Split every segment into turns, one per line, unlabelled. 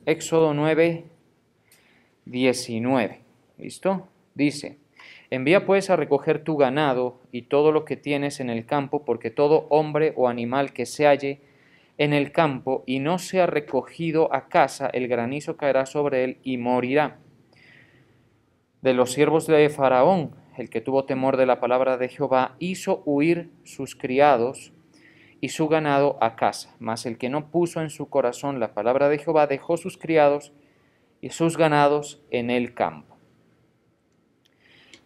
Éxodo 9, 19. ¿Listo? Dice, envía pues a recoger tu ganado y todo lo que tienes en el campo, porque todo hombre o animal que se halle en el campo y no sea recogido a casa, el granizo caerá sobre él y morirá. De los siervos de Faraón, el que tuvo temor de la palabra de Jehová, hizo huir sus criados y su ganado a casa. Mas el que no puso en su corazón la palabra de Jehová, dejó sus criados y sus ganados en el campo.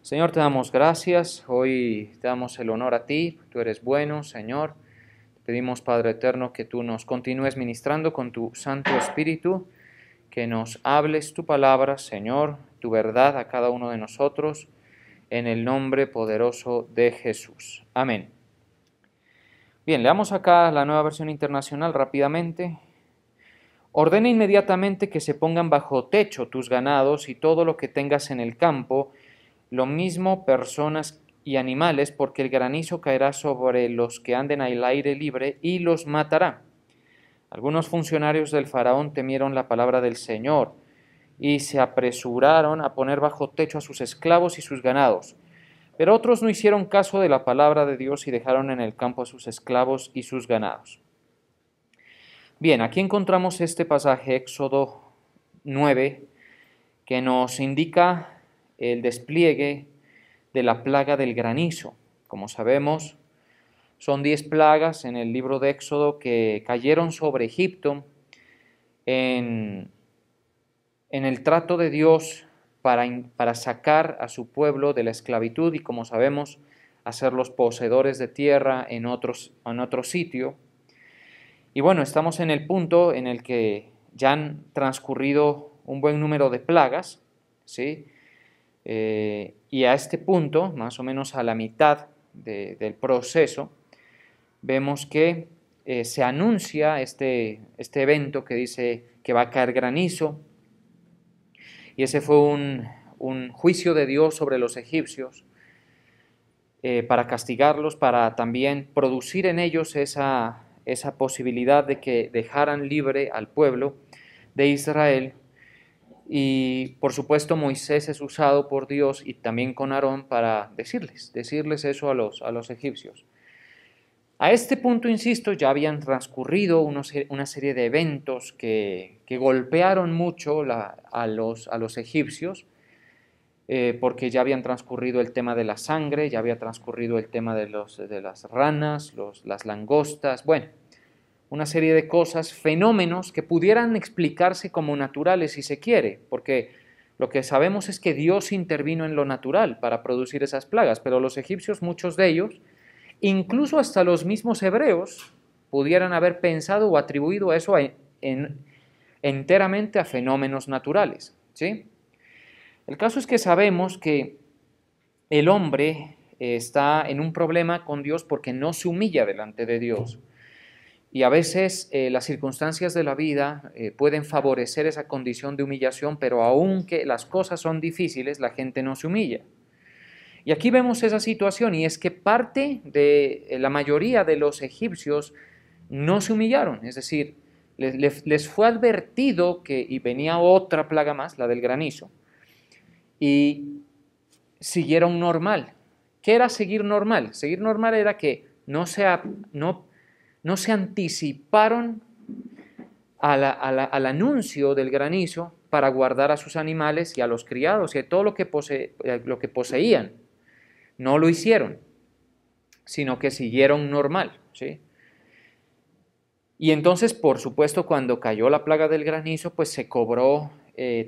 Señor, te damos gracias, hoy te damos el honor a ti, tú eres bueno, Señor. Te pedimos, Padre eterno, que tú nos continúes ministrando con tu Santo Espíritu, que nos hables tu palabra, Señor, tu verdad a cada uno de nosotros, en el nombre poderoso de Jesús. Amén. Bien, leamos acá la Nueva Versión Internacional rápidamente. Ordena inmediatamente que se pongan bajo techo tus ganados y todo lo que tengas en el campo, lo mismo personas y animales, porque el granizo caerá sobre los que anden al aire libre y los matará. Algunos funcionarios del faraón temieron la palabra del Señor y se apresuraron a poner bajo techo a sus esclavos y sus ganados. Pero otros no hicieron caso de la palabra de Dios y dejaron en el campo a sus esclavos y sus ganados. Bien, aquí encontramos este pasaje, Éxodo 9, que nos indica el despliegue de la plaga del granizo. Como sabemos, son 10 plagas en el libro de Éxodo que cayeron sobre Egipto en el trato de Dios para sacar a su pueblo de la esclavitud y, como sabemos, hacerlos poseedores de tierra en otro sitio. Y bueno, estamos en el punto en el que ya han transcurrido un buen número de plagas, ¿sí? Y a este punto, más o menos a la mitad del proceso, vemos que se anuncia este evento que dice que va a caer granizo, y ese fue un juicio de Dios sobre los egipcios para castigarlos, para también producir en ellos esa posibilidad de que dejaran libre al pueblo de Israel. Y por supuesto Moisés es usado por Dios y también con Aarón para decirles eso a los egipcios. A este punto, insisto, ya habían transcurrido una serie de eventos que golpearon mucho a los egipcios, porque ya habían transcurrido el tema de la sangre, ya había transcurrido el tema de las ranas, las langostas, bueno, una serie de cosas, fenómenos que pudieran explicarse como naturales si se quiere, porque lo que sabemos es que Dios intervino en lo natural para producir esas plagas, pero los egipcios, muchos de ellos, incluso hasta los mismos hebreos, pudieran haber pensado o atribuido eso enteramente a fenómenos naturales, ¿sí? El caso es que sabemos que el hombre está en un problema con Dios porque no se humilla delante de Dios. Y a veces las circunstancias de la vida pueden favorecer esa condición de humillación, pero aunque las cosas son difíciles, la gente no se humilla. Y aquí vemos esa situación, y es que parte de la mayoría de los egipcios no se humillaron, es decir, les fue advertido y venía otra plaga más, la del granizo, y siguieron normal. ¿Qué era seguir normal? Seguir normal era que no se anticiparon al anuncio del granizo para guardar a sus animales y a los criados y a todo lo que poseían. No lo hicieron, sino que siguieron normal, ¿sí? Y entonces, por supuesto, cuando cayó la plaga del granizo, pues se cobró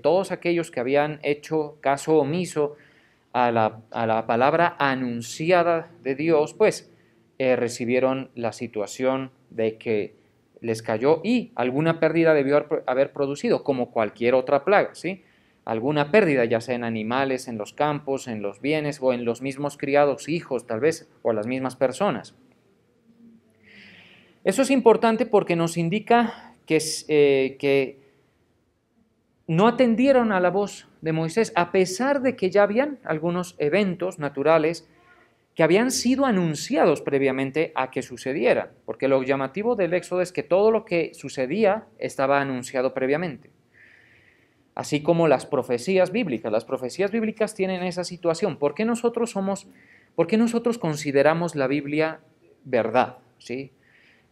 todos aquellos que habían hecho caso omiso a la palabra anunciada de Dios, pues recibieron la situación de que les cayó y alguna pérdida debió haber producido, como cualquier otra plaga, ¿sí? Alguna pérdida, ya sea en animales, en los campos, en los bienes o en los mismos criados, hijos tal vez, o las mismas personas. Eso es importante porque nos indica que no atendieron a la voz de Moisés, a pesar de que ya habían algunos eventos naturales que habían sido anunciados previamente a que sucedieran, porque lo llamativo del Éxodo es que todo lo que sucedía estaba anunciado previamente. así como las profecías bíblicas. Las profecías bíblicas tienen esa situación. ¿Por qué nosotros consideramos la Biblia verdad? ¿Sí?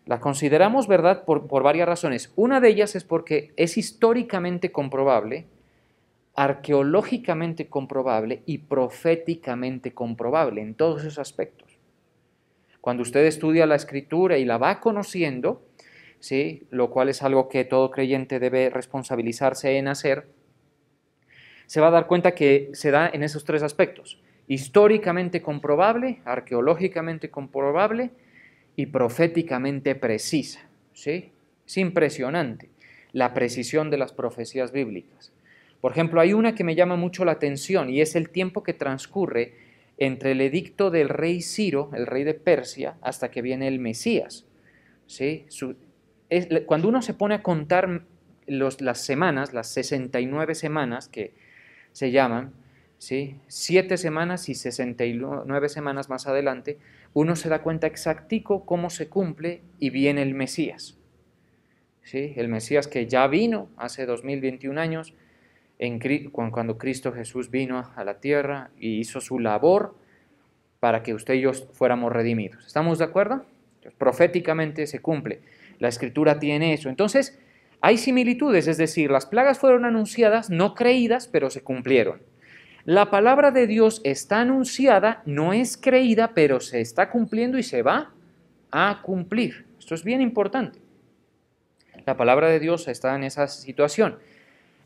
La consideramos verdad por varias razones. Una de ellas es porque es históricamente comprobable, arqueológicamente comprobable y proféticamente comprobable en todos esos aspectos. Cuando usted estudia la Escritura y la va conociendo, ¿sí?, lo cual es algo que todo creyente debe responsabilizarse en hacer, se va a dar cuenta que se da en esos tres aspectos: históricamente comprobable, arqueológicamente comprobable y proféticamente precisa. ¿Sí? Es impresionante la precisión de las profecías bíblicas. Por ejemplo, hay una que me llama mucho la atención y es el tiempo que transcurre entre el edicto del rey Ciro, el rey de Persia, hasta que viene el Mesías. ¿Sí? Cuando uno se pone a contar las semanas, las 69 semanas que se llaman, ¿sí?, 7 semanas y 69 semanas más adelante, uno se da cuenta exactico cómo se cumple y viene el Mesías. ¿Sí? El Mesías que ya vino hace 2021 años, cuando Cristo Jesús vino a la tierra y hizo su labor para que usted y yo fuéramos redimidos. ¿Estamos de acuerdo? Entonces, proféticamente se cumple. La Escritura tiene eso. Entonces, hay similitudes, es decir, las plagas fueron anunciadas, no creídas, pero se cumplieron. La palabra de Dios está anunciada, no es creída, pero se está cumpliendo y se va a cumplir. Esto es bien importante. La palabra de Dios está en esa situación.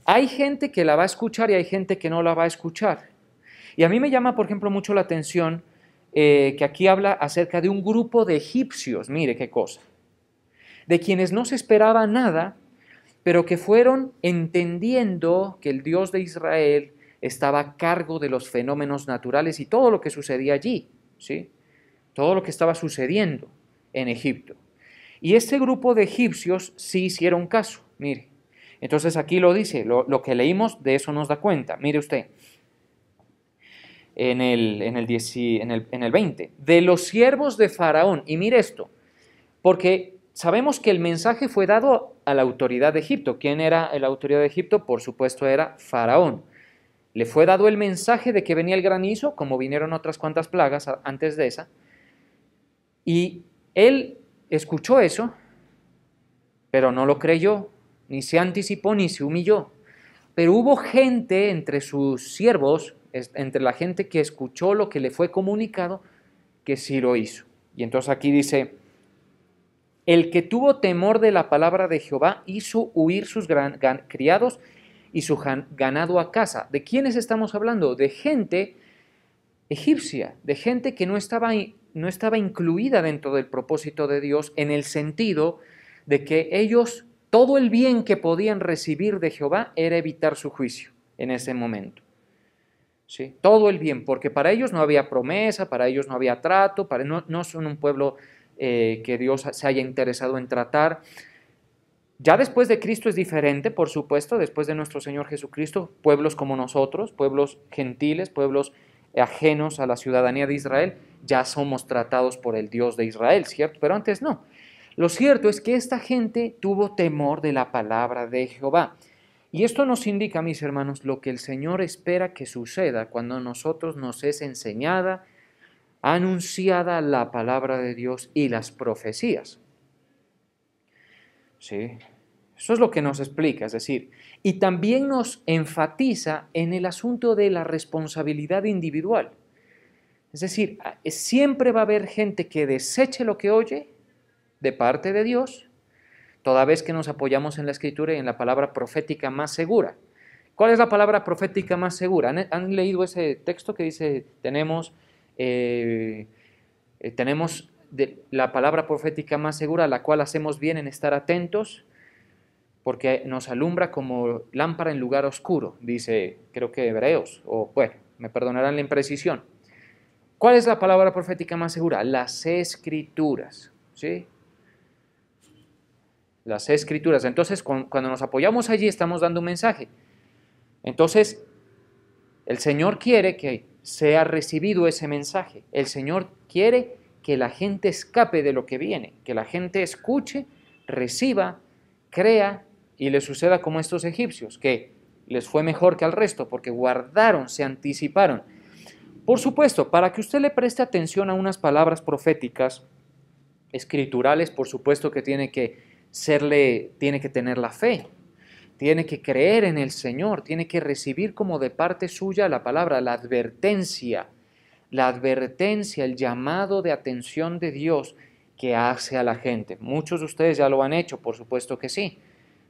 Hay gente que la va a escuchar y hay gente que no la va a escuchar. Y a mí me llama, por ejemplo, mucho la atención que aquí habla acerca de un grupo de egipcios, mire qué cosa, de quienes no se esperaba nada, pero que fueron entendiendo que el Dios de Israel estaba a cargo de los fenómenos naturales y todo lo que sucedía allí, ¿sí? Todo lo que estaba sucediendo en Egipto. Y este grupo de egipcios sí hicieron caso, mire. Entonces aquí lo dice, lo que leímos de eso nos da cuenta. Mire usted, en el 20, de los siervos de Faraón, y mire esto, porque sabemos que el mensaje fue dado a la autoridad de Egipto. ¿Quién era la autoridad de Egipto? Por supuesto era Faraón. Le fue dado el mensaje de que venía el granizo, como vinieron otras cuantas plagas antes de esa, y él escuchó eso, pero no lo creyó, ni se anticipó, ni se humilló. Pero hubo gente entre sus siervos, entre la gente que escuchó lo que le fue comunicado, que sí lo hizo. Y entonces aquí dice: el que tuvo temor de la palabra de Jehová hizo huir sus criados y su ganado a casa. ¿De quiénes estamos hablando? De gente egipcia, de gente que no estaba incluida dentro del propósito de Dios, en el sentido de que ellos, todo el bien que podían recibir de Jehová era evitar su juicio en ese momento. ¿Sí? Todo el bien, porque para ellos no había promesa, para ellos no había trato, no son un pueblo que Dios se haya interesado en tratar. Ya después de Cristo es diferente, por supuesto, después de nuestro Señor Jesucristo, pueblos como nosotros, pueblos gentiles, pueblos ajenos a la ciudadanía de Israel, ya somos tratados por el Dios de Israel, ¿cierto? Pero antes no. Lo cierto es que esta gente tuvo temor de la palabra de Jehová. Y esto nos indica, mis hermanos, lo que el Señor espera que suceda cuando a nosotros nos es enseñada, anunciada la palabra de Dios y las profecías. ¿Sí? Eso es lo que nos explica, es decir, y también nos enfatiza en el asunto de la responsabilidad individual. Es decir, siempre va a haber gente que deseche lo que oye de parte de Dios, toda vez que nos apoyamos en la Escritura y en la palabra profética más segura. ¿Cuál es la palabra profética más segura? ¿Han leído ese texto que dice, tenemos la palabra profética más segura, a la cual hacemos bien en estar atentos, porque nos alumbra como lámpara en lugar oscuro, dice, creo que Hebreos, o bueno, me perdonarán la imprecisión. ¿Cuál es la palabra profética más segura? Las Escrituras, ¿sí? Las Escrituras. Entonces, cuando nos apoyamos allí, estamos dando un mensaje. Entonces, el Señor quiere que sea recibido ese mensaje. El Señor quiere que la gente escape de lo que viene, que la gente escuche, reciba, crea y le suceda como estos egipcios, que les fue mejor que al resto, porque guardaron, se anticiparon. Por supuesto, para que usted le preste atención a unas palabras proféticas, escriturales, por supuesto que tiene que tener la fe, tiene que creer en el Señor, tiene que recibir como de parte suya la palabra, la advertencia, el llamado de atención de Dios que hace a la gente. Muchos de ustedes ya lo han hecho, por supuesto que sí,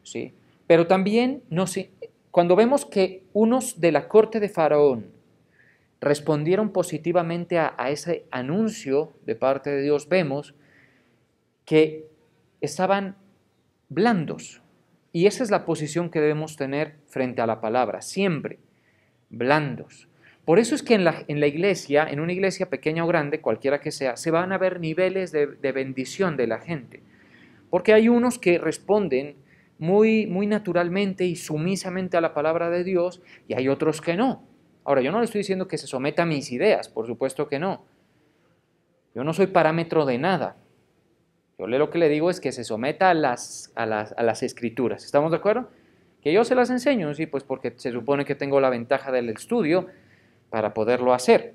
¿sí? Pero también, no sé, cuando vemos que unos de la corte de Faraón respondieron positivamente a ese anuncio de parte de Dios, vemos que estaban blandos. Y esa es la posición que debemos tener frente a la palabra, siempre, blandos. Por eso es que en la iglesia, en una iglesia pequeña o grande, cualquiera que sea, se van a ver niveles de bendición de la gente. Porque hay unos que responden muy, muy naturalmente y sumisamente a la palabra de Dios y hay otros que no. Ahora, yo no le estoy diciendo que se someta a mis ideas, por supuesto que no. Yo no soy parámetro de nada. Yo lo que le digo es que se someta a las escrituras. ¿Estamos de acuerdo? Que yo se las enseño, sí, pues porque se supone que tengo la ventaja del estudio para poderlo hacer.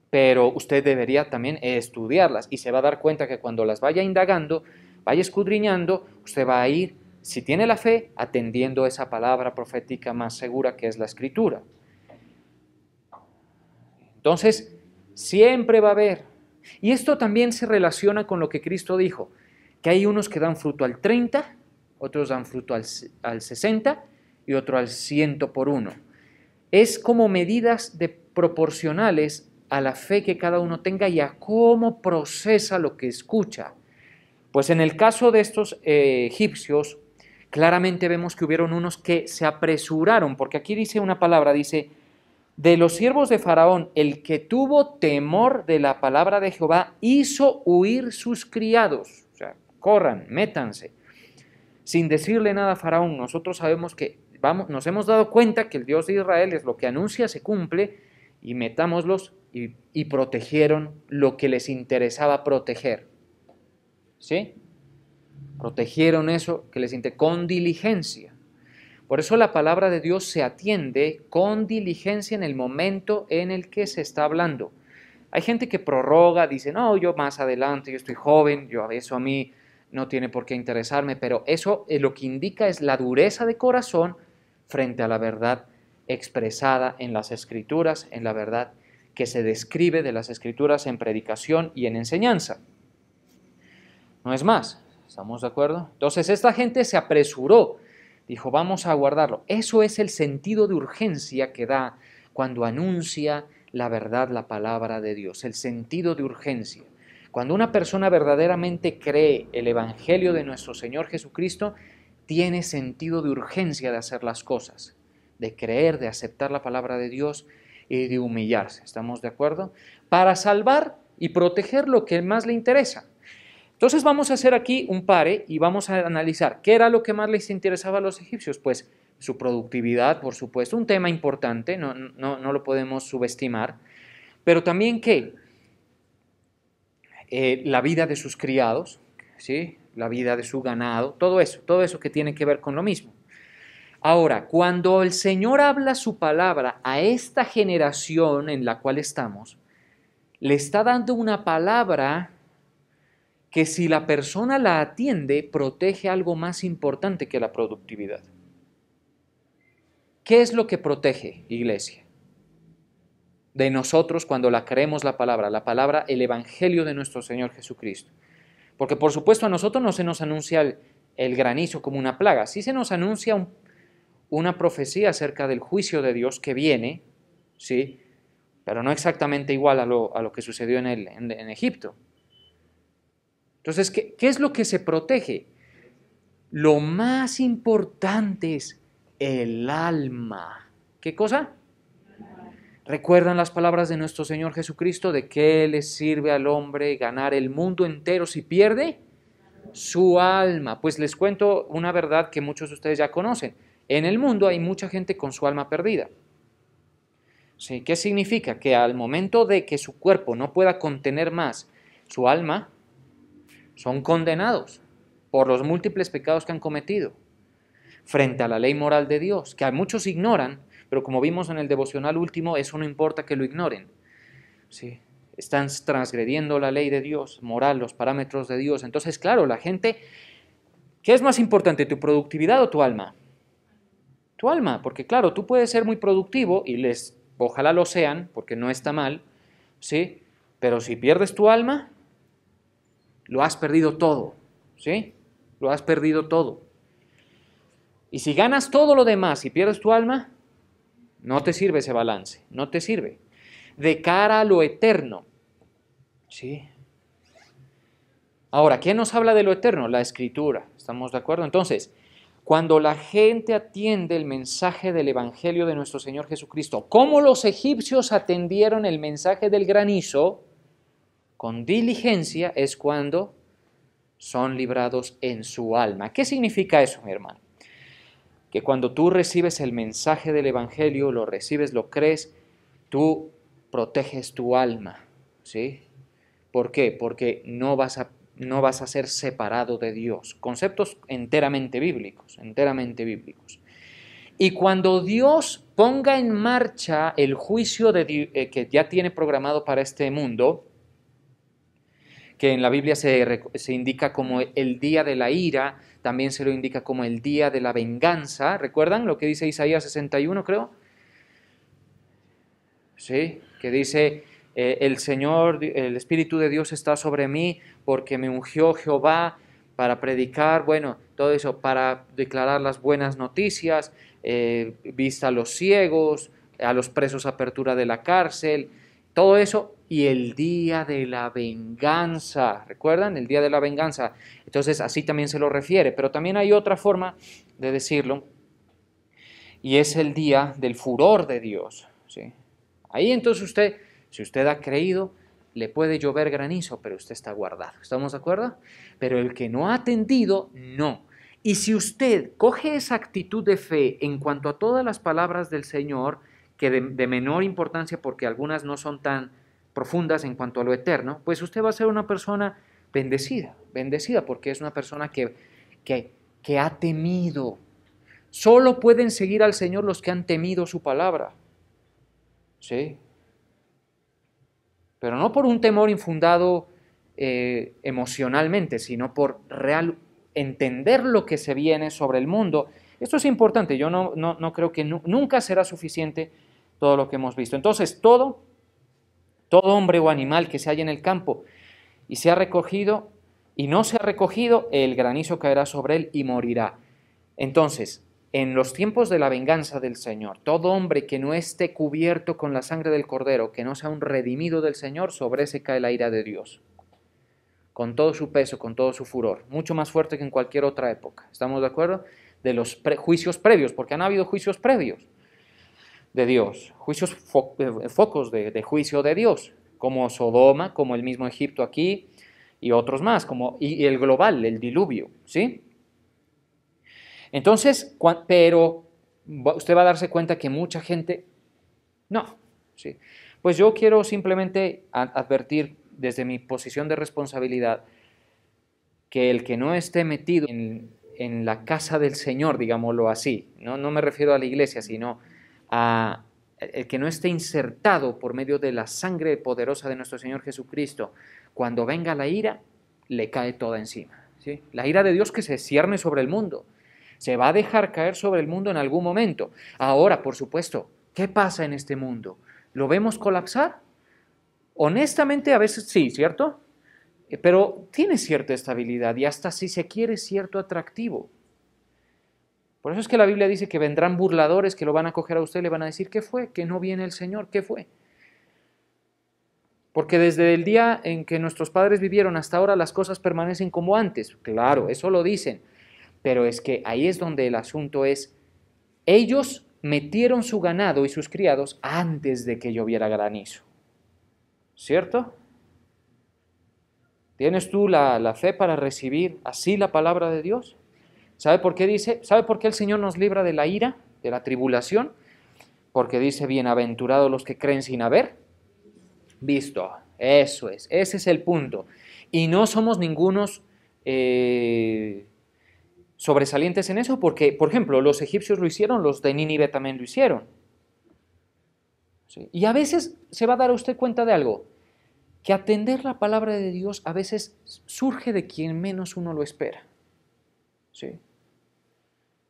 Pero usted debería también estudiarlas y se va a dar cuenta que cuando las vaya indagando, vaya escudriñando, usted va a ir, si tiene la fe, atendiendo esa palabra profética más segura que es la escritura. Entonces, siempre va a haber. Y esto también se relaciona con lo que Cristo dijo, que hay unos que dan fruto al 30, otros dan fruto al 60 y otro al 100 por uno. Es como medidas proporcionales a la fe que cada uno tenga y a cómo procesa lo que escucha. Pues en el caso de estos egipcios, claramente vemos que hubieron unos que se apresuraron, porque aquí dice una palabra, dice, de los siervos de Faraón, el que tuvo temor de la palabra de Jehová, hizo huir sus criados. O sea, corran, métanse. Sin decirle nada a Faraón, nosotros sabemos que nos hemos dado cuenta que el Dios de Israel es lo que anuncia, se cumple, y metámoslos y protegieron lo que les interesaba proteger. ¿Sí? Protegieron eso que les interesaba con diligencia. Por eso la palabra de Dios se atiende con diligencia en el momento en el que se está hablando. Hay gente que prorroga, dice, no, yo más adelante, yo estoy joven, eso a mí no tiene por qué interesarme, pero eso lo que indica es la dureza de corazón frente a la verdad expresada en las Escrituras, en la verdad que se describe de las Escrituras en predicación y en enseñanza. No es más, ¿estamos de acuerdo? Entonces esta gente se apresuró, dijo, vamos a guardarlo. Eso es el sentido de urgencia que da cuando anuncia la verdad, la palabra de Dios, el sentido de urgencia. Cuando una persona verdaderamente cree el Evangelio de nuestro Señor Jesucristo, tiene sentido de urgencia de hacer las cosas, de creer, de aceptar la palabra de Dios y de humillarse. ¿Estamos de acuerdo? Para salvar y proteger lo que más le interesa. Entonces vamos a hacer aquí un pare y vamos a analizar qué era lo que más les interesaba a los egipcios. Pues su productividad, por supuesto, un tema importante, no lo podemos subestimar, pero también que la vida de sus criados, ¿sí? La vida de su ganado, todo eso que tiene que ver con lo mismo. Ahora, cuando el Señor habla su palabra a esta generación en la cual estamos, le está dando una palabra que si la persona la atiende, protege algo más importante que la productividad. ¿Qué es lo que protege, iglesia? De nosotros cuando la creemos la palabra, el Evangelio de nuestro Señor Jesucristo. Porque por supuesto a nosotros no se nos anuncia el granizo como una plaga, sí se nos anuncia una profecía acerca del juicio de Dios que viene, ¿sí? Pero no exactamente igual a lo que sucedió en Egipto. Entonces, ¿qué es lo que se protege? Lo más importante es el alma. ¿Qué cosa? ¿Recuerdan las palabras de nuestro Señor Jesucristo? ¿De qué le sirve al hombre ganar el mundo entero si pierde su alma? Pues les cuento una verdad que muchos de ustedes ya conocen. En el mundo hay mucha gente con su alma perdida. ¿Sí? ¿Qué significa? Que al momento de que su cuerpo no pueda contener más su alma, son condenados por los múltiples pecados que han cometido. frente a la ley moral de Dios, que a muchos ignoran, pero como vimos en el devocional último, eso no importa que lo ignoren. ¿Sí? Están transgrediendo la ley de Dios, moral, los parámetros de Dios. Entonces, claro, la gente, ¿qué es más importante, tu productividad o tu alma? Tu alma, porque claro, tú puedes ser muy productivo y ojalá lo sean, porque no está mal, ¿sí? Pero si pierdes tu alma, lo has perdido todo, ¿sí? Lo has perdido todo. Y si ganas todo lo demás y pierdes tu alma, no te sirve ese balance, no te sirve. De cara a lo eterno, ¿sí? Ahora, ¿quién nos habla de lo eterno? La Escritura, ¿estamos de acuerdo? Entonces, cuando la gente atiende el mensaje del Evangelio de nuestro Señor Jesucristo, como los egipcios atendieron el mensaje del granizo, con diligencia es cuando son librados en su alma. ¿Qué significa eso, mi hermano? Que cuando tú recibes el mensaje del Evangelio, lo recibes, lo crees, tú proteges tu alma, ¿sí? ¿Por qué? Porque no vas a ser separado de Dios. Conceptos enteramente bíblicos, enteramente bíblicos. Y cuando Dios ponga en marcha el juicio que ya tiene programado para este mundo, que en la Biblia se indica como el día de la ira, también se lo indica como el día de la venganza. ¿Recuerdan lo que dice Isaías 61, creo? Sí, que dice, el Señor, el Espíritu de Dios está sobre mí porque me ungió Jehová para predicar, bueno, todo eso, para declarar las buenas noticias, vista a los ciegos, a los presos apertura de la cárcel, todo eso, y el día de la venganza, ¿recuerdan? El día de la venganza. Entonces, así también se lo refiere, pero también hay otra forma de decirlo, y es el día del furor de Dios, ¿sí? Ahí entonces usted, si usted ha creído, le puede llover granizo, pero usted está guardado. ¿Estamos de acuerdo? Pero el que no ha atendido, no. Y si usted coge esa actitud de fe en cuanto a todas las palabras del Señor, que de menor importancia porque algunas no son tan profundas en cuanto a lo eterno, pues usted va a ser una persona bendecida, bendecida porque es una persona que ha temido. Solo pueden seguir al Señor los que han temido su palabra. ¿Sí? Pero no por un temor infundado emocionalmente, sino por real entender lo que se viene sobre el mundo. Esto es importante, yo no creo que nunca será suficiente todo lo que hemos visto. Entonces, todo hombre o animal que se halla en el campo y se ha recogido y no se ha recogido, el granizo caerá sobre él y morirá. Entonces, en los tiempos de la venganza del Señor, todo hombre que no esté cubierto con la sangre del Cordero, que no sea un redimido del Señor, sobre ese cae la ira de Dios, con todo su peso, con todo su furor, mucho más fuerte que en cualquier otra época. ¿Estamos de acuerdo? De los juicios previos, porque han habido juicios previos de Dios, juicios focos de juicio de Dios, como Sodoma, como el mismo Egipto aquí, y otros más, y el global, el diluvio, ¿sí? Entonces, pero usted va a darse cuenta que mucha gente, no, ¿sí? Pues yo quiero simplemente advertir desde mi posición de responsabilidad que el que no esté metido en la casa del Señor, digámoslo así, no me refiero a la iglesia, sino a el que no esté insertado por medio de la sangre poderosa de nuestro Señor Jesucristo, cuando venga la ira, le cae toda encima, ¿sí? La ira de Dios que se cierne sobre el mundo. Se va a dejar caer sobre el mundo en algún momento. Ahora, por supuesto, ¿qué pasa en este mundo? ¿Lo vemos colapsar? Honestamente, a veces sí, ¿cierto? Pero tiene cierta estabilidad y hasta si se quiere cierto atractivo. Por eso es que la Biblia dice que vendrán burladores que lo van a coger a usted y le van a decir, ¿qué fue? Que no viene el Señor, ¿qué fue? Porque desde el día en que nuestros padres vivieron hasta ahora las cosas permanecen como antes. Claro, eso lo dicen. Pero es que ahí es donde el asunto es, ellos metieron su ganado y sus criados antes de que lloviera granizo. ¿Cierto? ¿Tienes tú la fe para recibir así la palabra de Dios? ¿Sabe por qué dice? ¿Sabe por qué el Señor nos libra de la ira, de la tribulación? Porque dice, bienaventurados los que creen sin haber visto. Eso es, ese es el punto. Y no somos ningunos sobresalientes en eso porque, por ejemplo, los egipcios lo hicieron, los de Nínive también lo hicieron. ¿Sí? Y a veces se va a dar usted cuenta de algo, que atender la palabra de Dios a veces surge de quien menos uno lo espera. ¿Sí?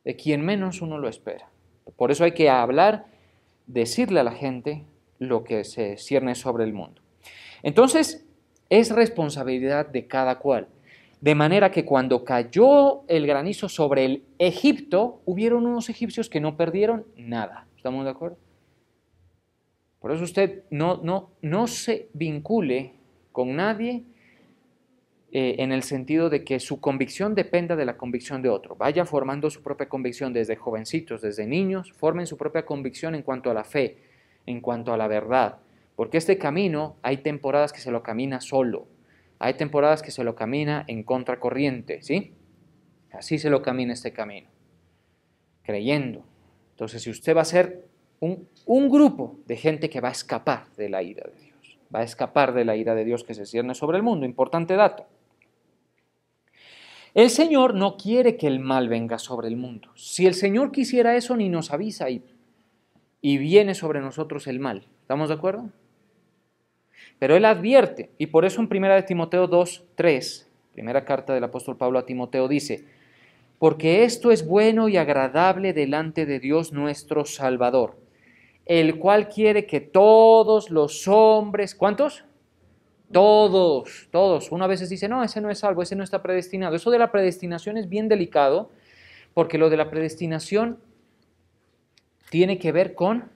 De quien menos uno lo espera. Por eso hay que hablar, decirle a la gente lo que se cierne sobre el mundo. Entonces, es responsabilidad de cada cual. De manera que cuando cayó el granizo sobre el Egipto, hubieron unos egipcios que no perdieron nada. ¿Estamos de acuerdo? Por eso usted no se vincule con nadie en el sentido de que su convicción dependa de la convicción de otro. Vaya formando su propia convicción desde jovencitos, desde niños, formen su propia convicción en cuanto a la fe, en cuanto a la verdad. Porque este camino hay temporadas que se lo camina solo, hay temporadas que se lo camina en contracorriente, ¿sí? Así se lo camina este camino, creyendo. Entonces, si usted va a ser un grupo de gente que va a escapar de la ira de Dios, va a escapar de la ira de Dios que se cierne sobre el mundo, importante dato. El Señor no quiere que el mal venga sobre el mundo. Si el Señor quisiera eso, ni nos avisa y viene sobre nosotros el mal. ¿Estamos de acuerdo? Pero Él advierte, y por eso en 1 Timoteo 2:3, primera carta del apóstol Pablo a Timoteo dice, porque esto es bueno y agradable delante de Dios nuestro Salvador, el cual quiere que todos los hombres, ¿cuántos? Todos. Uno a veces dice, no, ese no es salvo, ese no está predestinado. Eso de la predestinación es bien delicado, porque lo de la predestinación tiene que ver con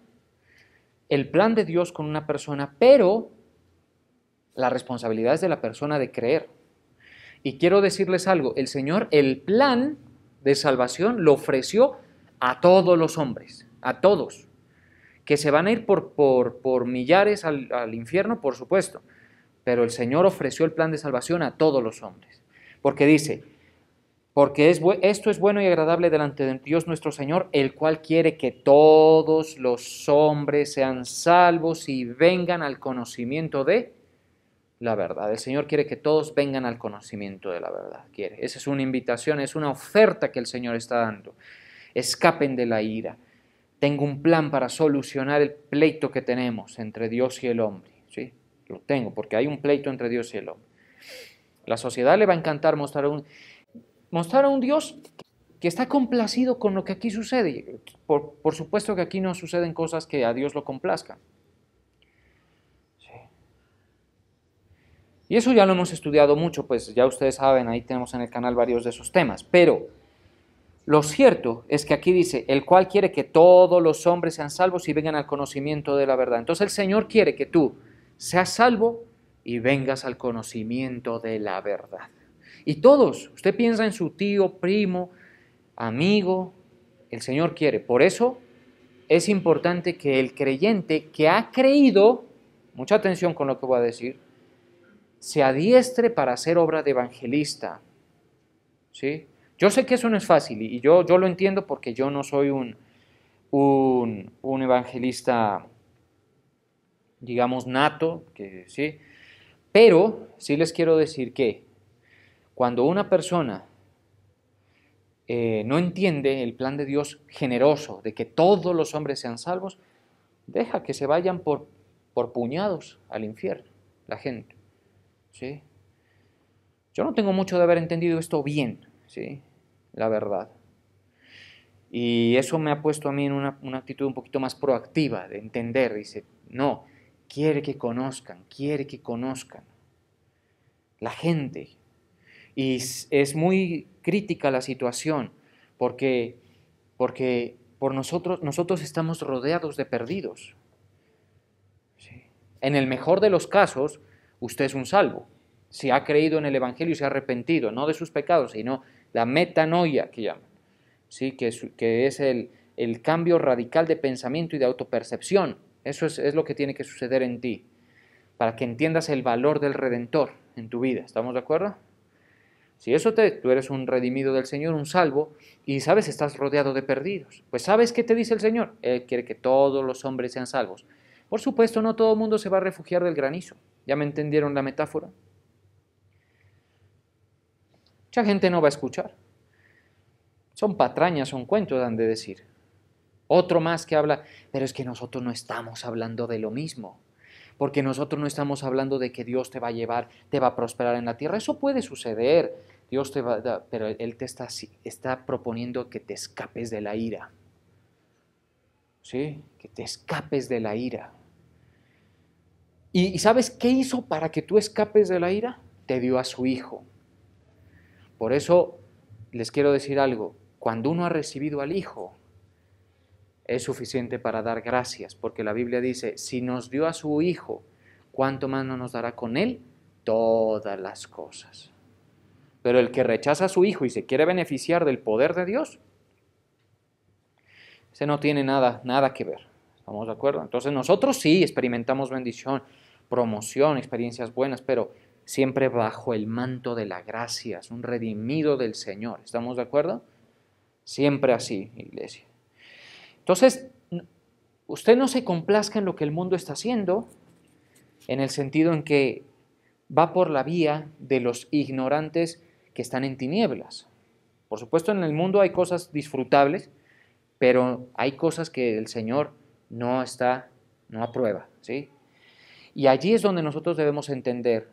el plan de Dios con una persona, pero la responsabilidad es de la persona de creer. Y quiero decirles algo, el Señor, el plan de salvación lo ofreció a todos los hombres, a todos, que se van a ir por millares al infierno, por supuesto, pero el Señor ofreció el plan de salvación a todos los hombres, porque dice, porque esto es bueno y agradable delante de Dios nuestro Señor, el cual quiere que todos los hombres sean salvos y vengan al conocimiento de la verdad. El Señor quiere que todos vengan al conocimiento de la verdad. Quiere. Esa es una invitación, es una oferta que el Señor está dando. Escapen de la ira. Tengo un plan para solucionar el pleito que tenemos entre Dios y el hombre. ¿Sí? Lo tengo, porque hay un pleito entre Dios y el hombre. La sociedad le va a encantar mostrar a un Dios que está complacido con lo que aquí sucede. Por supuesto que aquí no suceden cosas que a Dios lo complazcan. Y eso ya lo hemos estudiado mucho, pues ya ustedes saben, ahí tenemos en el canal varios de esos temas. Pero lo cierto es que aquí dice, el cual quiere que todos los hombres sean salvos y vengan al conocimiento de la verdad. Entonces el Señor quiere que tú seas salvo y vengas al conocimiento de la verdad. Y todos, usted piensa en su tío, primo, amigo, el Señor quiere. Por eso es importante que el creyente que ha creído, mucha atención con lo que voy a decir, se adiestre para hacer obra de evangelista. ¿Sí? Yo sé que eso no es fácil y yo lo entiendo porque yo no soy un evangelista, digamos, nato, ¿sí? Pero sí les quiero decir que cuando una persona no entiende el plan de Dios generoso de que todos los hombres sean salvos, deja que se vayan por puñados al infierno, la gente. ¿Sí? Yo no tengo mucho de haber entendido esto bien, ¿sí? La verdad. Y eso me ha puesto a mí en una actitud un poquito más proactiva de entender. Dice, no, quiere que conozcan la gente. Y es muy crítica la situación porque por nosotros estamos rodeados de perdidos. ¿Sí? En el mejor de los casos, usted es un salvo. Si ha creído en el Evangelio y se ha arrepentido, no de sus pecados, sino la metanoia que llaman, ¿sí? que es el cambio radical de pensamiento y de autopercepción. Eso es lo que tiene que suceder en ti, para que entiendas el valor del Redentor en tu vida. ¿Estamos de acuerdo? Si tú eres un redimido del Señor, un salvo, y sabes, estás rodeado de perdidos. Pues ¿sabes qué te dice el Señor? Él quiere que todos los hombres sean salvos. Por supuesto, no todo el mundo se va a refugiar del granizo. ¿Ya me entendieron la metáfora? Mucha gente no va a escuchar. Son patrañas, son cuentos, han de decir. Otro más que habla, pero es que nosotros no estamos hablando de lo mismo, porque nosotros no estamos hablando de que Dios te va a llevar, te va a prosperar en la tierra. Eso puede suceder, Dios te va a dar, pero Él te está proponiendo que te escapes de la ira. ¿Sí? Que te escapes de la ira. ¿Y sabes qué hizo para que tú escapes de la ira? Te dio a su Hijo. Por eso les quiero decir algo, cuando uno ha recibido al Hijo, es suficiente para dar gracias, porque la Biblia dice, si nos dio a su Hijo, ¿cuánto más no nos dará con Él? Todas las cosas. Pero el que rechaza a su Hijo y se quiere beneficiar del poder de Dios, ese no tiene nada que ver. ¿Estamos de acuerdo? Entonces nosotros sí experimentamos bendición, promoción, experiencias buenas, pero siempre bajo el manto de la gracia, es un redimido del Señor. ¿Estamos de acuerdo? Siempre así, iglesia. Entonces, usted no se complazca en lo que el mundo está haciendo, en el sentido en que va por la vía de los ignorantes que están en tinieblas. Por supuesto, en el mundo hay cosas disfrutables, pero hay cosas que el Señor no aprueba, ¿sí? Y allí es donde nosotros debemos entender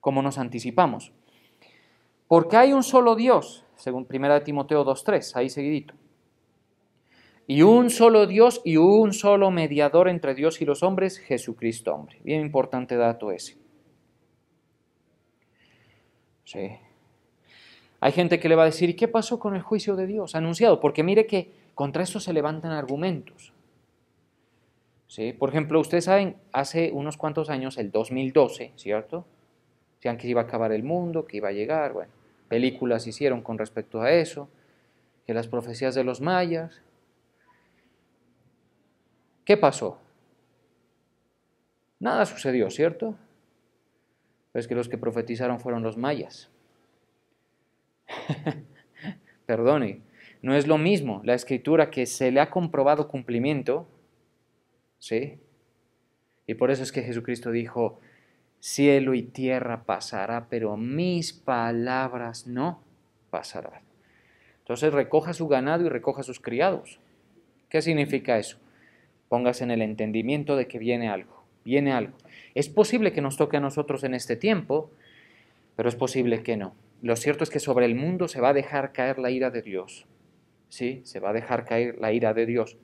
cómo nos anticipamos. Porque hay un solo Dios, según 1 Timoteo 2:3, ahí seguidito. Y un solo Dios y un solo mediador entre Dios y los hombres, Jesucristo hombre. Bien importante dato ese. Sí. Hay gente que le va a decir, ¿y qué pasó con el juicio de Dios anunciado? Porque mire que contra esto se levantan argumentos. ¿Sí? Por ejemplo, ustedes saben, hace unos cuantos años, el 2012, ¿cierto? Decían que iba a acabar el mundo, que iba a llegar, bueno, películas hicieron con respecto a eso, que las profecías de los mayas. ¿Qué pasó? Nada sucedió, ¿cierto? Pero es que los que profetizaron fueron los mayas. Perdone, no es lo mismo la escritura que se le ha comprobado cumplimiento, ¿sí? Y por eso es que Jesucristo dijo, cielo y tierra pasará, pero mis palabras no pasarán. Entonces recoja su ganado y recoja sus criados. ¿Qué significa eso? Póngase en el entendimiento de que viene algo, viene algo. Es posible que nos toque a nosotros en este tiempo, pero es posible que no. Lo cierto es que sobre el mundo se va a dejar caer la ira de Dios. ¿Sí? Se va a dejar caer la ira de Dios.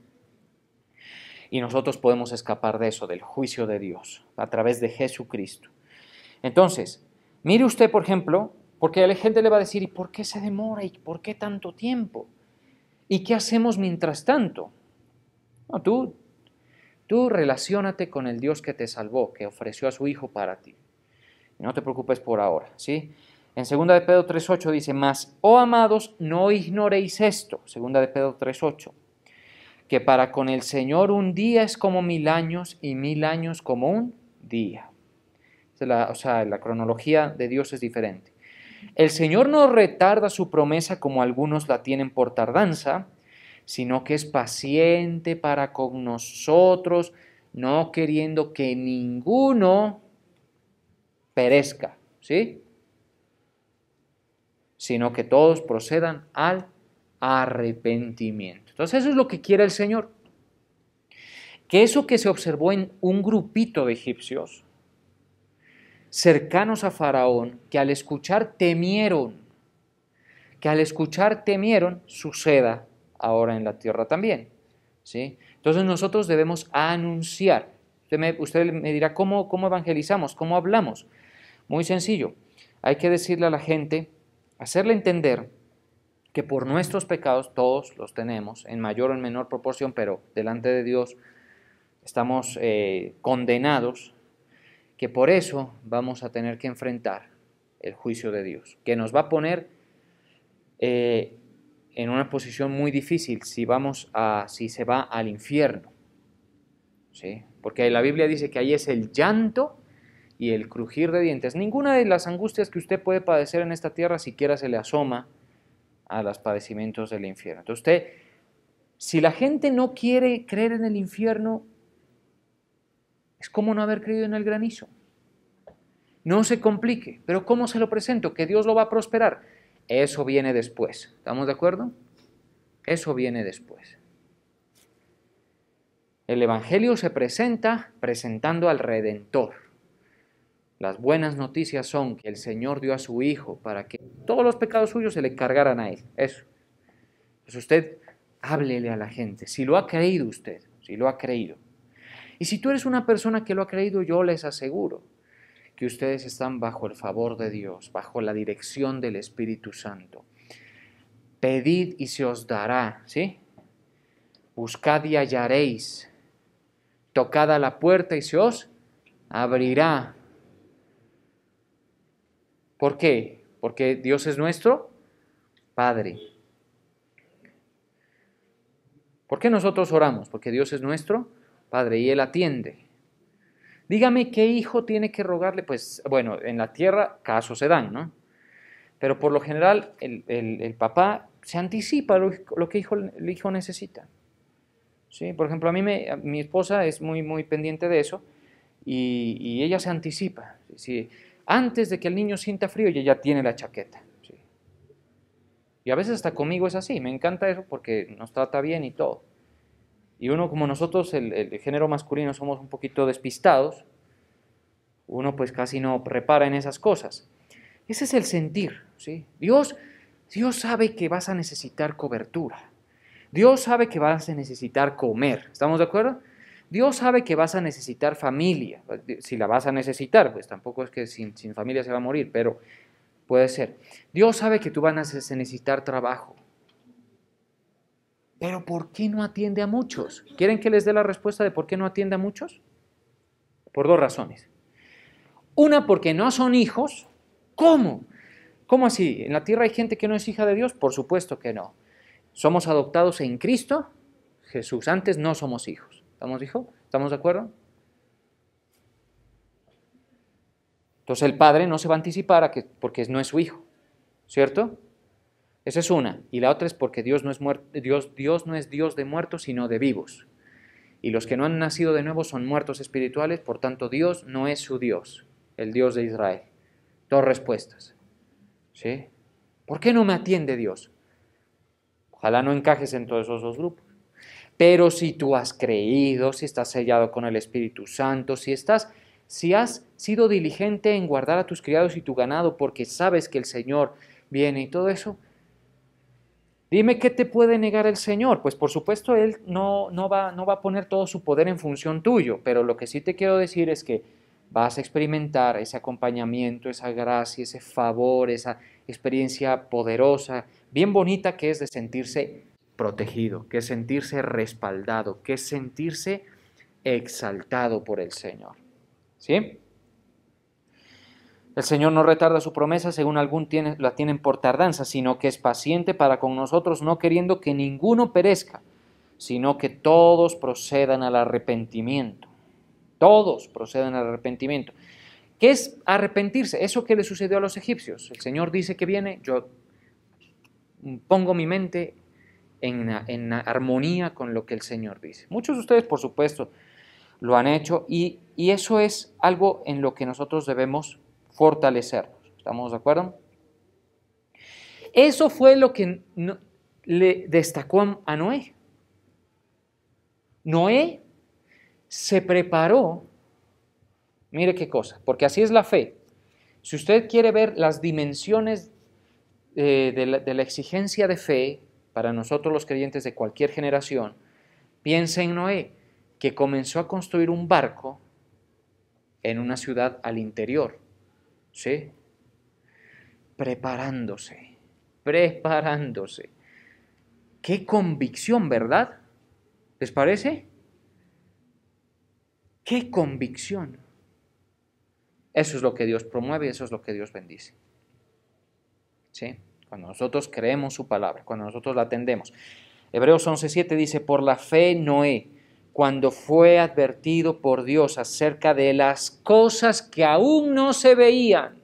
Y nosotros podemos escapar de eso, del juicio de Dios, a través de Jesucristo. Entonces, mire usted, por ejemplo, porque la gente le va a decir, ¿y por qué se demora? ¿Y por qué tanto tiempo? ¿Y qué hacemos mientras tanto? No, tú relaciónate con el Dios que te salvó, que ofreció a su Hijo para ti. Y no te preocupes por ahora, ¿sí? En 2 de Pedro 3:8 dice, mas, oh amados, no ignoréis esto, 2 de Pedro 3:8, que para con el Señor un día es como 1000 años y 1000 años como un día. La cronología de Dios es diferente. El Señor no retarda su promesa como algunos la tienen por tardanza, sino que es paciente para con nosotros, no queriendo que ninguno perezca, ¿sí? Sino que todos procedan al arrepentimiento. Entonces eso es lo que quiere el Señor. Que eso que se observó en un grupito de egipcios, cercanos a Faraón, que al escuchar temieron, suceda ahora en la tierra también, ¿sí? Entonces nosotros debemos anunciar. Usted me dirá, ¿cómo evangelizamos? ¿Cómo hablamos? Muy sencillo. Hay que decirle a la gente, hacerle entender que por nuestros pecados, todos los tenemos, en mayor o en menor proporción, pero delante de Dios estamos condenados, que por eso vamos a tener que enfrentar el juicio de Dios, que nos va a poner en una posición muy difícil si se va al infierno, ¿sí? Porque la Biblia dice que ahí es el llanto y el crujir de dientes. Ninguna de las angustias que usted puede padecer en esta tierra siquiera se le asoma a los padecimientos del infierno. Entonces si la gente no quiere creer en el infierno, es como no haber creído en el granizo. No se complique, pero ¿cómo se lo presento? Que Dios lo va a prosperar. Eso viene después. ¿Estamos de acuerdo? Eso viene después. El Evangelio se presenta presentando al Redentor. Las buenas noticias son que el Señor dio a su Hijo para que todos los pecados suyos se le cargaran a Él. Eso. Pues usted háblele a la gente. Si lo ha creído usted, si lo ha creído. Y si tú eres una persona que lo ha creído, yo les aseguro que ustedes están bajo el favor de Dios, bajo la dirección del Espíritu Santo. Pedid y se os dará, ¿sí? Buscad y hallaréis. Tocad a la puerta y se os abrirá. ¿Por qué? Porque Dios es nuestro Padre. ¿Por qué nosotros oramos? Porque Dios es nuestro Padre y Él atiende. Dígame qué hijo tiene que rogarle. Pues bueno, en la tierra casos se dan, ¿no? Pero por lo general el papá se anticipa lo que el hijo necesita. ¿Sí? Por ejemplo, mi esposa es muy pendiente de eso y ella se anticipa. ¿Sí? Antes de que el niño sienta frío, ella ya tiene la chaqueta. ¿Sí? Y a veces hasta conmigo es así, me encanta eso porque nos trata bien y todo. Y uno, como nosotros, el género masculino, somos un poquito despistados, uno pues casi no repara en esas cosas. Ese es el sentir, ¿sí? Dios sabe que vas a necesitar cobertura. Dios sabe que vas a necesitar comer. ¿Estamos de acuerdo? Dios sabe que vas a necesitar familia. Si la vas a necesitar, pues tampoco es que sin familia se va a morir, pero puede ser. Dios sabe que tú vas a necesitar trabajo. Pero ¿por qué no atiende a muchos? ¿Quieren que les dé la respuesta de por qué no atiende a muchos? Por dos razones. Una, porque no son hijos. ¿Cómo? ¿Cómo así? ¿En la tierra hay gente que no es hija de Dios? Por supuesto que no. Somos adoptados en Cristo Jesús. Antes no somos hijos. ¿Estamos de acuerdo? Entonces el padre no se va a anticipar porque no es su hijo. ¿Cierto? Esa es una. Y la otra es porque Dios no es Dios de muertos, sino de vivos. Y los que no han nacido de nuevo son muertos espirituales, por tanto Dios no es su Dios, el Dios de Israel. Dos respuestas. ¿Sí? ¿Por qué no me atiende Dios? Ojalá no encajes en todos esos dos grupos. Pero si tú has creído, si estás sellado con el Espíritu Santo, si has sido diligente en guardar a tus criados y tu ganado porque sabes que el Señor viene y todo eso, dime qué te puede negar el Señor. Pues por supuesto Él no va a poner todo su poder en función tuyo, pero lo que sí te quiero decir es que vas a experimentar ese acompañamiento, esa gracia, ese favor, esa experiencia poderosa, bien bonita que es de sentirse protegido, que es sentirse respaldado, que es sentirse exaltado por el Señor. ¿Sí? El Señor no retarda su promesa según la tienen por tardanza, sino que es paciente para con nosotros, no queriendo que ninguno perezca, sino que todos procedan al arrepentimiento. Todos procedan al arrepentimiento. ¿Qué es arrepentirse? Eso que le sucedió a los egipcios. El Señor dice que viene, yo pongo mi mente en armonía con lo que el Señor dice. Muchos de ustedes, por supuesto, lo han hecho y eso es algo en lo que nosotros debemos fortalecernos. ¿Estamos de acuerdo? Eso fue lo que le destacó a Noé. Noé se preparó, mire qué cosa, porque así es la fe. Si usted quiere ver las dimensiones de la exigencia de fe para nosotros los creyentes de cualquier generación, piensa en Noé, que comenzó a construir un barco en una ciudad al interior, ¿sí? Preparándose. Qué convicción, ¿verdad? ¿Les parece? ¡Qué convicción! Eso es lo que Dios promueve y eso es lo que Dios bendice. ¿Sí? Cuando nosotros creemos su palabra, cuando nosotros la atendemos. Hebreos 11:7 dice, por la fe Noé, cuando fue advertido por Dios acerca de las cosas que aún no se veían.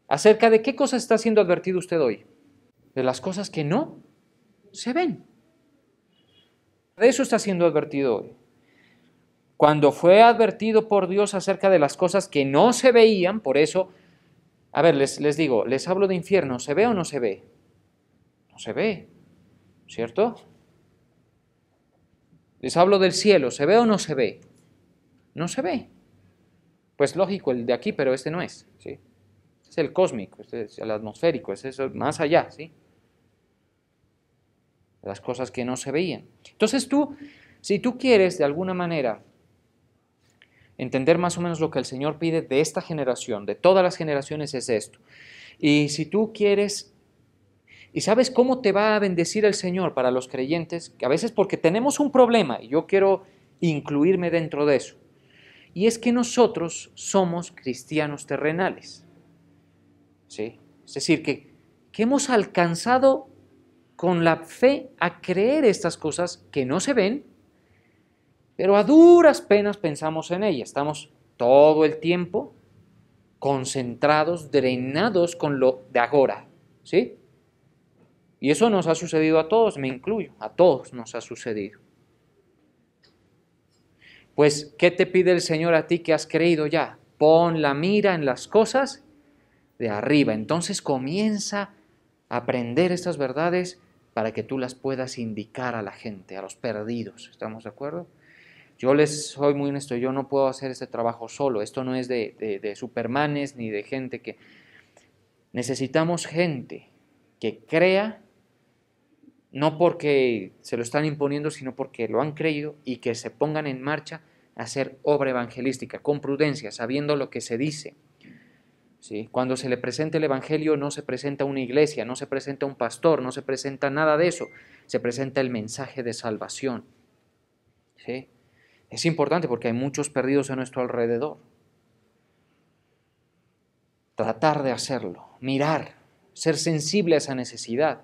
¿Acerca de qué cosas está siendo advertido usted hoy? De las cosas que no se ven. De eso está siendo advertido hoy. Cuando fue advertido por Dios acerca de las cosas que no se veían, por eso A ver, les digo, les hablo de infierno, ¿se ve o no se ve? No se ve, ¿cierto? Les hablo del cielo, ¿se ve o no se ve? No se ve. Pues lógico, el de aquí, pero este no es, ¿sí? Es el cósmico, este es el atmosférico, es eso más allá, ¿sí? Las cosas que no se veían. Entonces tú, si tú quieres de alguna manera entender más o menos lo que el Señor pide de esta generación, de todas las generaciones, es esto. Y si tú quieres, y sabes cómo te va a bendecir el Señor para los creyentes, que a veces porque tenemos un problema, y yo quiero incluirme dentro de eso, y es que nosotros somos cristianos terrenales, ¿sí? Es decir, que hemos alcanzado con la fe a creer estas cosas que no se ven, pero a duras penas pensamos en ellas. Estamos todo el tiempo concentrados, drenados con lo de ahora, ¿sí? Y eso nos ha sucedido a todos, me incluyo, a todos nos ha sucedido. Pues, ¿qué te pide el Señor a ti que has creído ya? Pon la mira en las cosas de arriba. Entonces comienza a aprender estas verdades para que tú las puedas indicar a la gente, a los perdidos. ¿Estamos de acuerdo? Yo les soy muy honesto, yo no puedo hacer este trabajo solo. Esto no es de supermanes ni de gente que... Necesitamos gente que crea, no porque se lo están imponiendo, sino porque lo han creído y que se pongan en marcha a hacer obra evangelística, con prudencia, sabiendo lo que se dice. ¿Sí? Cuando se le presenta el Evangelio no se presenta una iglesia, no se presenta un pastor, no se presenta nada de eso, se presenta el mensaje de salvación. ¿Sí? Es importante porque hay muchos perdidos a nuestro alrededor. Tratar de hacerlo, mirar, ser sensible a esa necesidad,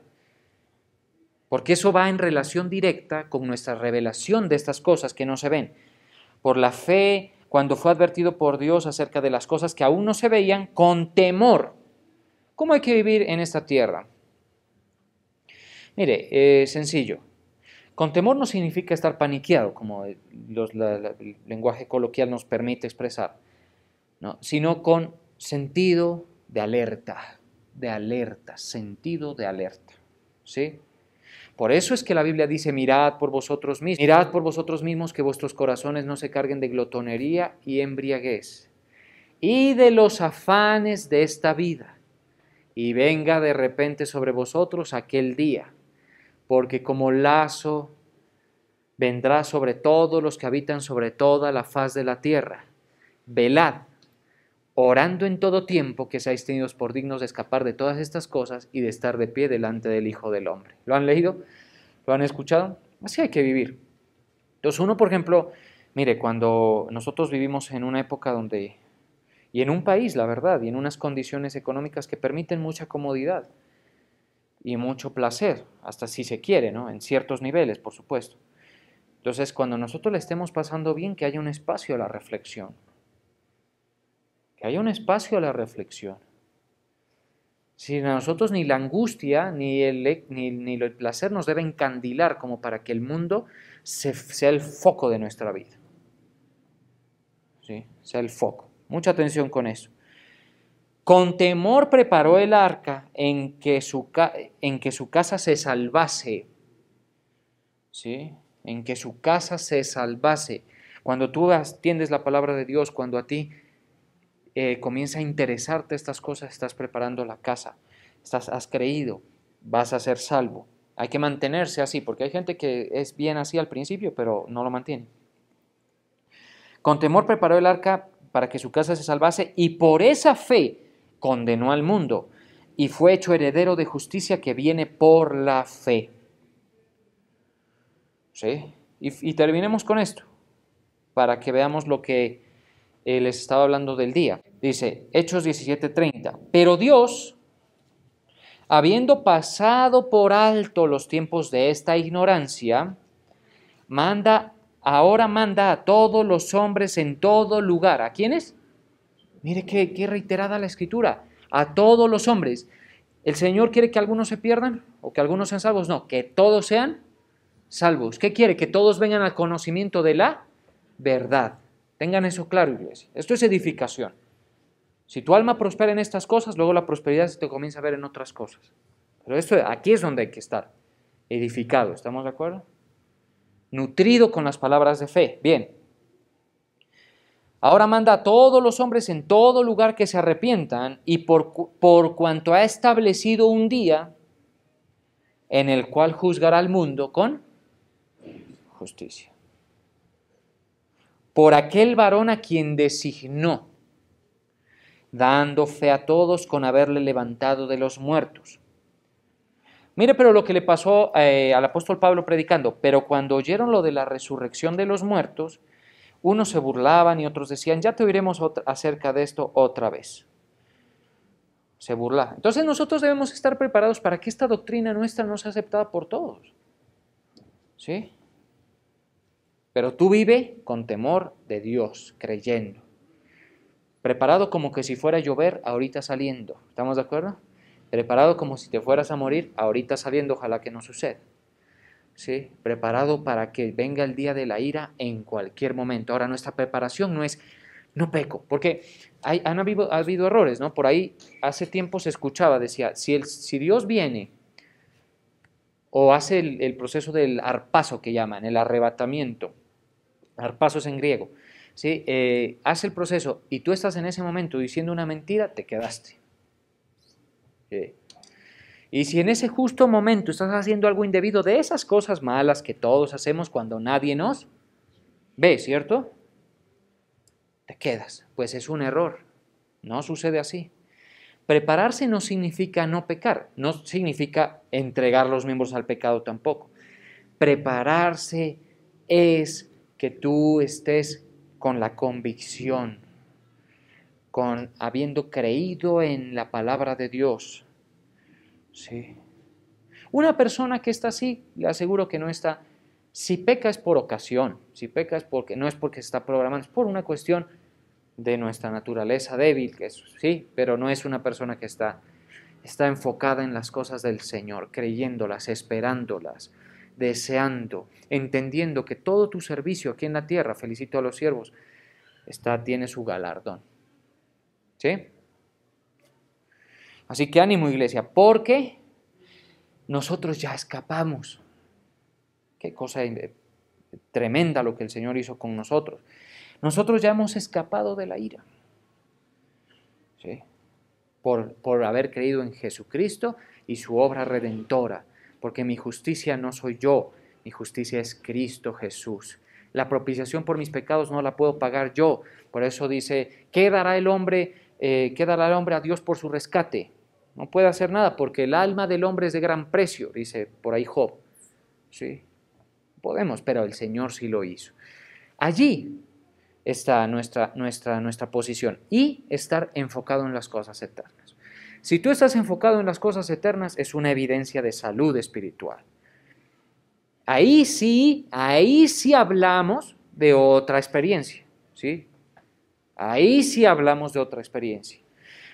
porque eso va en relación directa con nuestra revelación de estas cosas que no se ven. Por la fe, cuando fue advertido por Dios acerca de las cosas que aún no se veían, con temor. ¿Cómo hay que vivir en esta tierra? Mire, sencillo. Con temor no significa estar paniqueado, como el lenguaje coloquial nos permite expresar, ¿no? Sino con sentido de alerta, sentido de alerta, ¿sí? Por eso es que la Biblia dice, mirad por vosotros mismos que vuestros corazones no se carguen de glotonería y embriaguez, y de los afanes de esta vida, y venga de repente sobre vosotros aquel día, porque como lazo vendrá sobre todos los que habitan sobre toda la faz de la tierra. Velad, orando en todo tiempo que seáis tenidos por dignos de escapar de todas estas cosas y de estar de pie delante del Hijo del Hombre. ¿Lo han leído? ¿Lo han escuchado? Así hay que vivir. Entonces uno, por ejemplo, mire, cuando nosotros vivimos en una época donde, y en un país, la verdad, y en unas condiciones económicas que permiten mucha comodidad y mucho placer, hasta si se quiere, ¿no? En ciertos niveles, por supuesto. Entonces, cuando nosotros le estemos pasando bien, que haya un espacio a la reflexión. Que haya un espacio a la reflexión. Si a nosotros ni la angustia ni el placer nos debe encandilar como para que el mundo sea el foco de nuestra vida. ¿Sí? Sea el foco. Mucha atención con eso. Con temor preparó el arca en que su casa se salvase. ¿Sí? En que su casa se salvase. Cuando tú atiendes la palabra de Dios, cuando a ti comienza a interesarte estas cosas, estás preparando la casa, has creído, vas a ser salvo. Hay que mantenerse así, porque hay gente que es bien así al principio, pero no lo mantiene. Con temor preparó el arca para que su casa se salvase, y por esa fe condenó al mundo, y fue hecho heredero de justicia que viene por la fe. ¿Sí? Y terminemos con esto, para que veamos lo que les estaba hablando del día. Dice, Hechos 17:30, pero Dios, habiendo pasado por alto los tiempos de esta ignorancia, ahora manda a todos los hombres en todo lugar. ¿A quiénes? Mire qué reiterada la Escritura. A todos los hombres. ¿El Señor quiere que algunos se pierdan o que algunos sean salvos? No, que todos sean salvos. ¿Qué quiere? Que todos vengan al conocimiento de la verdad. Tengan eso claro, iglesia. Esto es edificación. Si tu alma prospera en estas cosas, luego la prosperidad se te comienza a ver en otras cosas. Pero aquí es donde hay que estar, edificado, ¿estamos de acuerdo? Nutrido con las palabras de fe. Bien. Ahora manda a todos los hombres en todo lugar que se arrepientan y por cuanto ha establecido un día en el cual juzgará al mundo con justicia. Por aquel varón a quien designó, dando fe a todos con haberle levantado de los muertos. Mire, pero lo que le pasó al apóstol Pablo predicando, pero cuando oyeron lo de la resurrección de los muertos, unos se burlaban y otros decían, ya te oiremos acerca de esto otra vez. Se burla. Entonces nosotros debemos estar preparados para que esta doctrina nuestra no sea aceptada por todos. ¿Sí? Pero tú vive con temor de Dios, creyendo. Preparado como que si fuera a llover, ahorita saliendo. ¿Estamos de acuerdo? Preparado como si te fueras a morir, ahorita saliendo, ojalá que no suceda. ¿Sí? Preparado para que venga el día de la ira en cualquier momento. Ahora, nuestra preparación no es, no peco, porque ha habido errores, ¿no? Por ahí hace tiempo se escuchaba, decía, si Dios viene o hace el proceso del harpazo que llaman, el arrebatamiento, harpazo es en griego, ¿sí? Hace el proceso y tú estás en ese momento diciendo una mentira, te quedaste. ¿Sí? Y si en ese justo momento estás haciendo algo indebido de esas cosas malas que todos hacemos cuando nadie nos ve, ¿cierto? Te quedas. Pues es un error. No sucede así. Prepararse no significa no pecar, no significa entregar los miembros al pecado tampoco. Prepararse es que tú estés con la convicción, con habiendo creído en la palabra de Dios. Sí. Una persona que está así, le aseguro que no está, si peca es por ocasión, si peca es porque no es porque está programado, es por una cuestión de nuestra naturaleza débil, que es, sí, pero no es una persona que está enfocada en las cosas del Señor, creyéndolas, esperándolas, deseando, entendiendo que todo tu servicio aquí en la tierra, felicito a los siervos, tiene su galardón. ¿Sí? Así que ánimo, iglesia, porque nosotros ya escapamos. Qué cosa tremenda lo que el Señor hizo con nosotros. Nosotros ya hemos escapado de la ira. ¿Sí? Por haber creído en Jesucristo y su obra redentora. Porque mi justicia no soy yo, mi justicia es Cristo Jesús. La propiciación por mis pecados no la puedo pagar yo. Por eso dice, ¿qué dará el hombre a Dios por su rescate? No puede hacer nada porque el alma del hombre es de gran precio, dice por ahí Job. Sí, podemos, pero el Señor sí lo hizo. Allí está nuestra posición y estar enfocado en las cosas eternas. Si tú estás enfocado en las cosas eternas, es una evidencia de salud espiritual. Ahí sí hablamos de otra experiencia, ¿sí? Ahí sí hablamos de otra experiencia.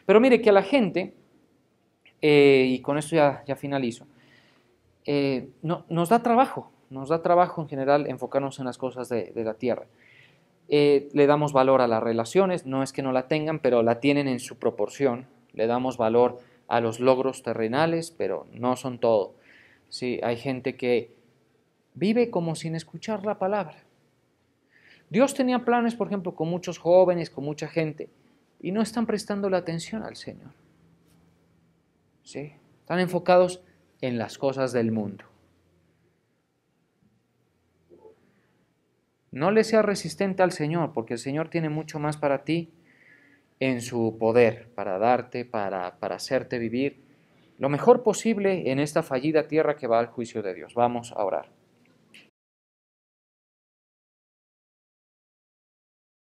Pero mire que a la gente, y con esto ya finalizo, nos da trabajo en general enfocarnos en las cosas de la tierra. Le damos valor a las relaciones, no es que no la tengan, pero la tienen en su proporción. Le damos valor a los logros terrenales, pero no son todo. Sí, hay gente que vive como sin escuchar la palabra. Dios tenía planes, por ejemplo, con muchos jóvenes, con mucha gente, y no están prestando la atención al Señor. ¿Sí? Están enfocados en las cosas del mundo. No le seas resistente al Señor, porque el Señor tiene mucho más para ti en su poder, para darte, para hacerte vivir lo mejor posible en esta fallida tierra que va al juicio de Dios. Vamos a orar.